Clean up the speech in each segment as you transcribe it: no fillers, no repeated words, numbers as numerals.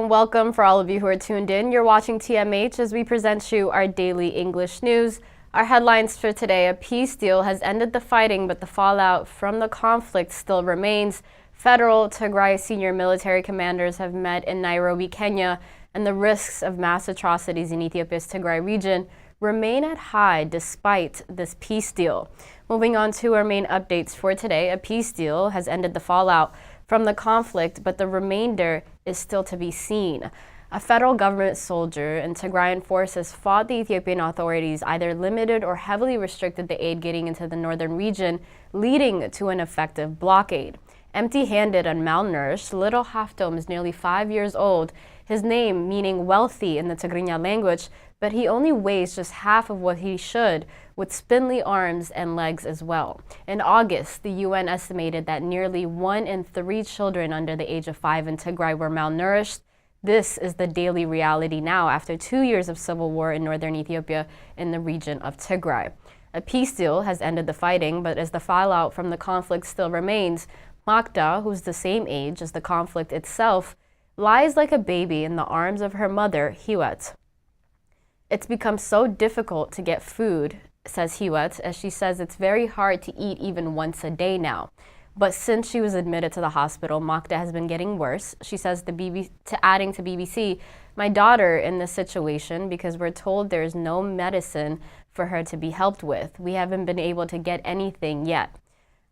and welcome for all of you who are tuned in. You're watching TMH as we present you our daily English news. Our headlines for today: a peace deal has ended the fighting, but the fallout from the conflict still remains. Federal Tigrai senior military commanders have met in Nairobi, Kenya, and the risks of mass atrocities in Ethiopia's Tigray region remain at high despite this peace deal. Moving on to our main updates for today: a peace deal has ended the fallout from the conflict, but the remainder is still to be seen. A federal government soldier and Tigrayan forces fought the Ethiopian authorities, either limited or heavily restricted the aid getting into the northern region, leading to an effective blockade. Empty-handed and malnourished, little Haftom is nearly 5 years old, his name meaning wealthy in the Tigrinya language, but he only weighs just half of what he should, with spindly arms and legs as well. In August, the UN estimated that nearly 1 in 3 children under the age of 5 in Tigray were malnourished. This is the daily reality now after 2 years of civil war in northern Ethiopia in the region of Tigray. A peace deal has ended the fighting, but as the fallout from the conflict still remains, Magda, who's the same age as the conflict itself, lies like a baby in the arms of her mother, Hiwet. It's become so difficult to get food, says Hiwet, as she says it's very hard to eat even once a day now. But since she was admitted to the hospital, Magda has been getting worse. She says adding to BBC, "My daughter in this situation because we're told there's no medicine for her to be helped with. We haven't been able to get anything yet."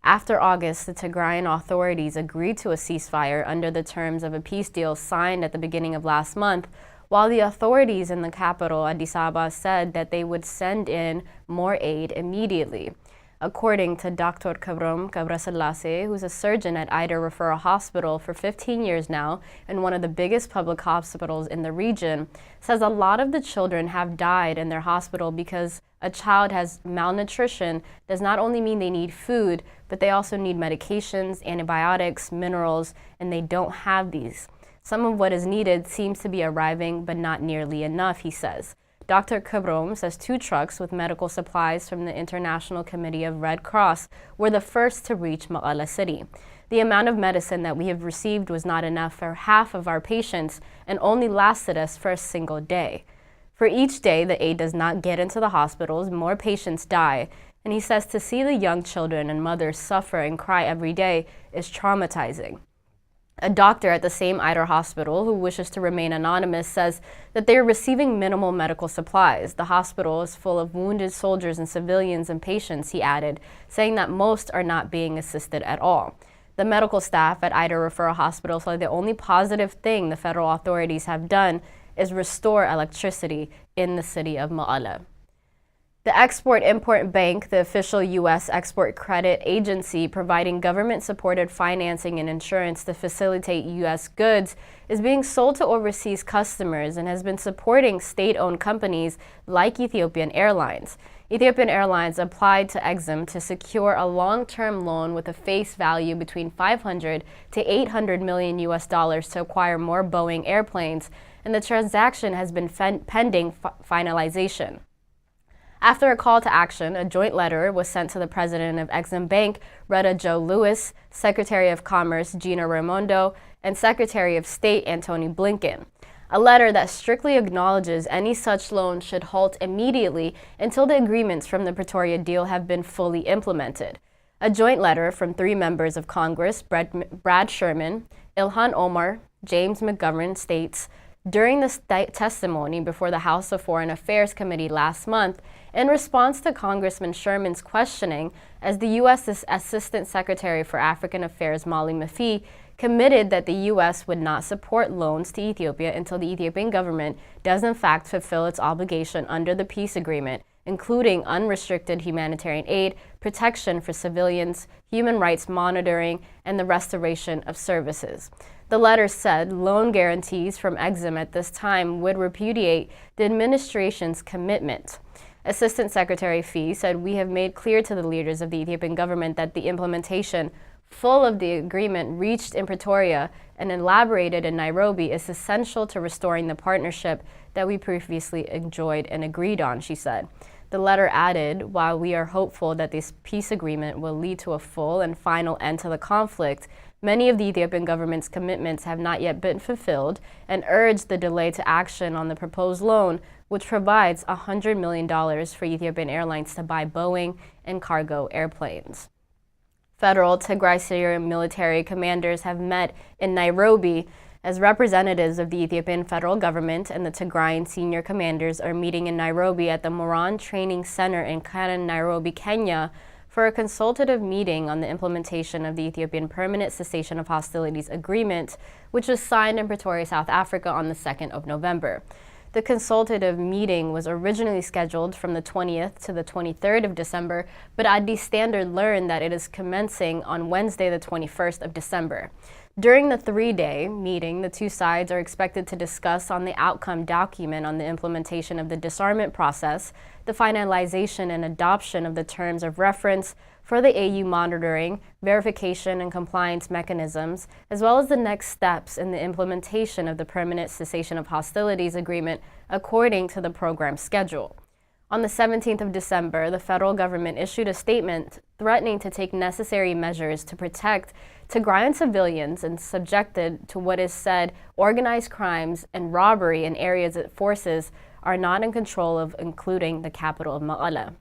After August, the Tigrayan authorities agreed to a ceasefire under the terms of a peace deal signed at the beginning of last month, while the authorities in the capital, Addis Ababa, said that they would send in more aid immediately. According to Dr. Kabrom Gabraselase, who's a surgeon at Ida Referral Hospital for 15 years now and one of the biggest public hospitals in the region, says a lot of the children have died in their hospital because a child has malnutrition does not only mean they need food, but they also need medications, antibiotics, minerals, and they don't have these. Some of what is needed seems to be arriving, but not nearly enough, he says. Dr. Kabrom says 2 trucks with medical supplies from the International Committee of Red Cross were the first to reach Mekelle city. The amount of medicine that we have received was not enough for half of our patients and only lasted us for a single day. For each day the aid does not get into the hospitals, more patients die. And he says to see the young children and mothers suffer and cry every day is traumatizing. A doctor at the same Ida hospital, who wishes to remain anonymous, says that they are receiving minimal medical supplies. The hospital is full of wounded soldiers and civilians and patients, he added, saying that most are not being assisted at all. The medical staff at Ida Referral Hospital say the only positive thing the federal authorities have done is restore electricity in the city of Mekelle. The Export-Import Bank, the official U.S. export credit agency providing government-supported financing and insurance to facilitate U.S. goods, is being sold to overseas customers and has been supporting state-owned companies like Ethiopian Airlines. Ethiopian Airlines applied to Exim to secure a long-term loan with a face value between 500 to 800 million U.S. dollars to acquire more Boeing airplanes, and the transaction has been pending finalization. After a call to action, a joint letter was sent to the president of Exim Bank, Retta Joe Lewis, Secretary of Commerce Gina Raimondo, and Secretary of State Antony Blinken. A letter that strictly acknowledges any such loan should halt immediately until the agreements from the Pretoria deal have been fully implemented. A joint letter from 3 members of Congress, Brad Sherman, Ilhan Omar, James McGovern, states, during the testimony before the House of Foreign Affairs Committee last month, in response to Congressman Sherman's questioning, as the U.S. Assistant Secretary for African Affairs Molly Maffei committed that the U.S. would not support loans to Ethiopia until the Ethiopian government does in fact fulfill its obligation under the peace agreement, including unrestricted humanitarian aid, protection for civilians, human rights monitoring, and the restoration of services. The letter said loan guarantees from Exim at this time would repudiate the administration's commitment. Assistant Secretary Fee said, "We have made clear to the leaders of the Ethiopian government that the implementation full of the agreement reached in Pretoria and elaborated in Nairobi is essential to restoring the partnership that we previously enjoyed and agreed on," she said. The letter added, "While we are hopeful that this peace agreement will lead to a full and final end to the conflict, Many of the Ethiopian government's commitments have not yet been fulfilled and urged the delay to action on the proposed loan, which provides $100 million for Ethiopian Airlines to buy Boeing and cargo airplanes. Federal Tigray Syrian military commanders have met in Nairobi as representatives of the Ethiopian federal government and the Tigrayan senior commanders are meeting in Nairobi at the Moran Training Center in Karen, Nairobi, Kenya, for a consultative meeting on the implementation of the Ethiopian Permanent Cessation of Hostilities Agreement, which was signed in Pretoria, South Africa on the 2nd of November. The consultative meeting was originally scheduled from the 20th to the 23rd of December, but Addis Standard learned that it is commencing on Wednesday, the 21st of December. During the 3-day meeting, the two sides are expected to discuss on the outcome document on the implementation of the disarmament process, the finalization and adoption of the terms of reference for the AU monitoring, verification, and compliance mechanisms, as well as the next steps in the implementation of the Permanent Cessation of Hostilities Agreement according to the program schedule. On the 17th of December, the federal government issued a statement threatening to take necessary measures to protect Tigrayan civilians and subjected to what is said organized crimes and robbery in areas that forces are not in control of, including the capital of Mekelle.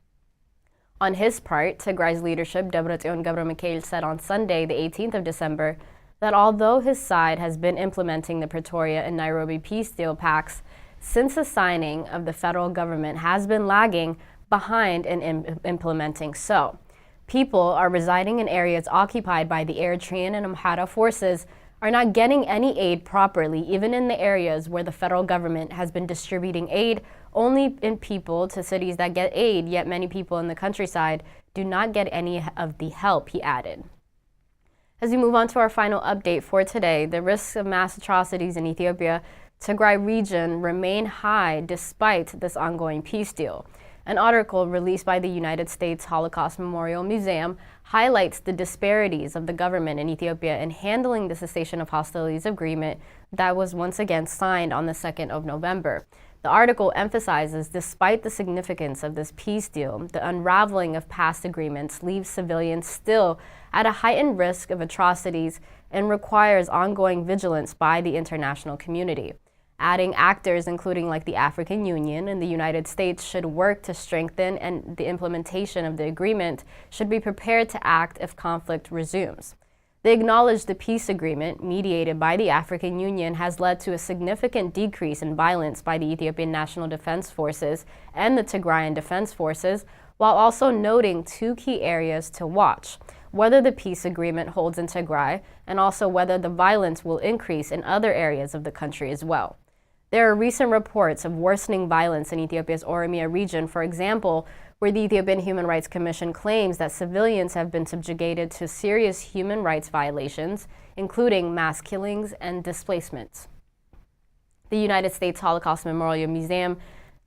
On his part, Tigray's leadership, Debretsion ገብረሚካኤል, said on Sunday, the 18th of December, that although his side has been implementing the Pretoria and Nairobi peace deal pacts since the signing of the federal government has been lagging behind in implementing so. People are residing in areas occupied by the Eritrean and Amhara forces are not getting any aid properly, even in the areas where the federal government has been distributing aid only in people to cities that get aid, yet many people in the countryside do not get any of the help, he added. As we move on to our final update for today, the risks of mass atrocities in Ethiopia, Tigray region remain high despite this ongoing peace deal. An article released by the United States Holocaust Memorial Museum highlights the disparities of the government in Ethiopia in handling the cessation of hostilities agreement that was once again signed on the 2nd of November. The article emphasizes, despite the significance of this peace deal, the unraveling of past agreements leaves civilians still at a heightened risk of atrocities and requires ongoing vigilance by the international community. Adding actors, including like the African Union and the United States, should work to strengthen and the implementation of the agreement should be prepared to act if conflict resumes. They acknowledged the peace agreement mediated by the African Union has led to a significant decrease in violence by the Ethiopian National Defense Forces and the Tigrayan Defense Forces, while also noting two key areas to watch: whether the peace agreement holds in Tigray and also whether the violence will increase in other areas of the country as well. There are recent reports of worsening violence in Ethiopia's Oromia region, for example, where the Ethiopian Human Rights Commission claims that civilians have been subjugated to serious human rights violations, including mass killings and displacements. The United States Holocaust Memorial Museum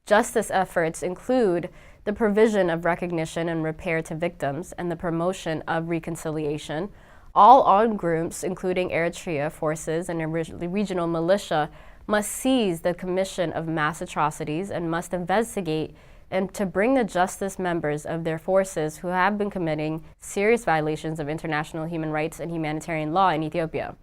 justice efforts include the provision of recognition and repair to victims and the promotion of reconciliation. All armed groups, including Eritrea forces and regional militia, must seize the commission of mass atrocities and must investigate and to bring the justice members of their forces who have been committing serious violations of international human rights and humanitarian law in Ethiopia.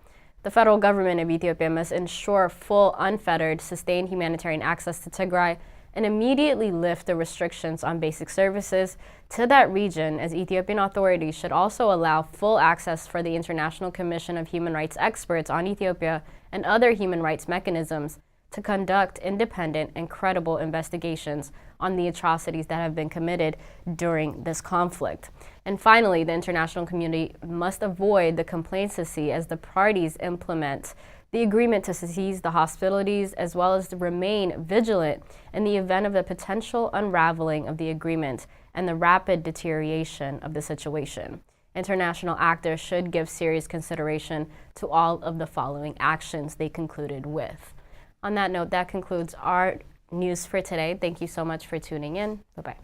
The federal government of Ethiopia must ensure full, unfettered, sustained humanitarian access to Tigray and immediately lift the restrictions on basic services to that region, as Ethiopian authorities should also allow full access for the International Commission of Human Rights experts on Ethiopia and other human rights mechanisms to conduct independent and credible investigations on the atrocities that have been committed during this conflict. And finally, the international community must avoid the complacency as the parties implement the agreement to seize the hostilities, as well as to remain vigilant in the event of the potential unraveling of the agreement and the rapid deterioration of the situation. International actors should give serious consideration to all of the following actions, they concluded with. On that note, that concludes our news for today. Thank you so much for tuning in. Bye-bye.